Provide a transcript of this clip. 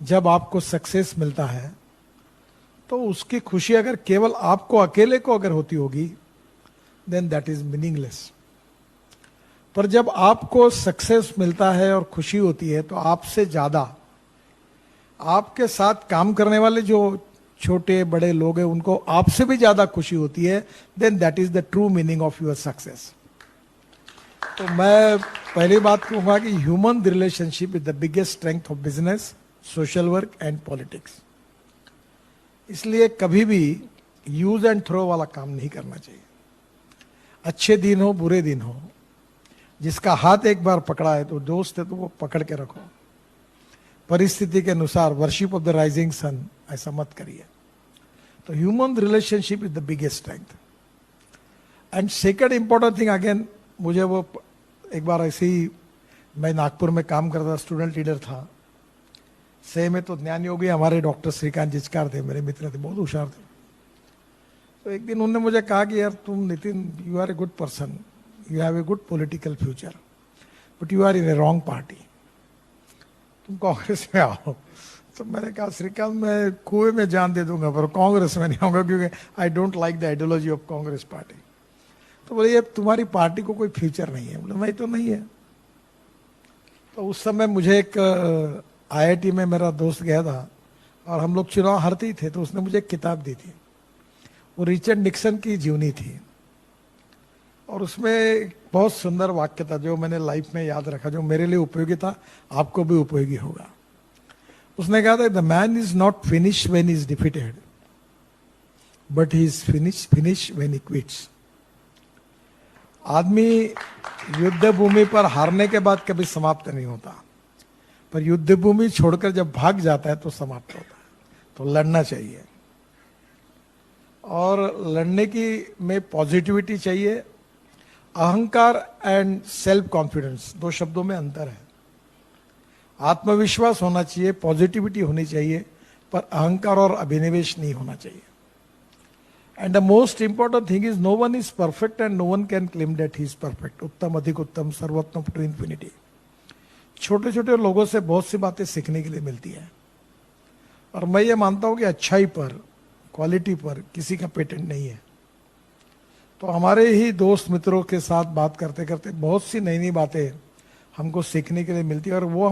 जब आपको सक्सेस मिलता है तो उसकी खुशी अगर केवल आपको अकेले को अगर होती होगी, देन दैट इज मीनिंगलेस। पर जब आपको सक्सेस मिलता है और खुशी होती है तो आपसे ज्यादा आपके साथ काम करने वाले जो छोटे बड़े लोग हैं उनको आपसे भी ज्यादा खुशी होती है, then that is the true meaning of your success. तो मैं पहली बात कहूंगा कि human relationship is the biggest strength of business, social work and politics. इसलिए कभी भी यूज एंड थ्रो वाला काम नहीं करना चाहिए। अच्छे दिन हो बुरे दिन हो, जिसका हाथ एक बार पकड़ा है तो दोस्त है तो वो पकड़ के रखो। परिस्थिति के अनुसार worship of the rising sun ऐसा मत करिए। तो human relationship is the biggest strength. And second important thing again, मुझे वो एक बार ऐसे ही, मैं नागपुर में काम करता, स्टूडेंट लीडर था। सही में तो ज्ञान योगी हमारे डॉक्टर श्रीकांत जिचकार थे, मेरे मित्र थे, बहुत होशियार थे। तो एक दिन उन्होंने मुझे कहा कि यार तुम Nitin, you are a good person, you have a good political future, but you are in a wrong party, तुम कांग्रेस में आओ। तो मैंने कहा श्रीकांत मैं कुएं में जान दे दूंगा पर कांग्रेस में नहीं आऊंगा, क्योंकि I don't like the ideology of Congress party. तो बोले ये तुम्हारी पार्टी को कोई फ्यूचर नहीं है। बोले नहीं तो नहीं है। तो उस समय मुझे एक आईआईटी में मेरा दोस्त गया था और हम लोग चुनाव हारते ही थे, तो उसने मुझे एक किताब दी थी, वो रिचर्ड निक्सन की जीवनी थी। और उसमें एक बहुत सुंदर वाक्य था जो मैंने लाइफ में याद रखा, जो मेरे लिए उपयोगी था, आपको भी उपयोगी होगा। उसने कहा था, the man is not finish when is defeated, but he is finish when he quits. आदमी युद्ध भूमि पर हारने के बाद कभी समाप्त नहीं होता, पर युद्ध भूमि छोड़कर जब भाग जाता है तो समाप्त होता है। तो लड़ना चाहिए, और लड़ने की में पॉजिटिविटी चाहिए। अहंकार एंड सेल्फ कॉन्फिडेंस, दो शब्दों में अंतर है। आत्मविश्वास होना चाहिए, पॉजिटिविटी होनी चाहिए, पर अहंकार और अभिनिवेश नहीं होना चाहिए। And the most important thing is no one is perfect and no one can claim that he is perfect. उत्तम अधिक उत्तम, सर्वोत्तम टू इन्फिनिटी। छोटे छोटे लोगों से बहुत सी बातें सीखने के लिए मिलती है, और मैं ये मानता हूं कि अच्छाई पर, क्वालिटी पर किसी का पेटेंट नहीं है। तो हमारे ही दोस्त मित्रों के साथ बात करते करते बहुत सी नई नई बातें हमको सीखने के लिए मिलती है, और वो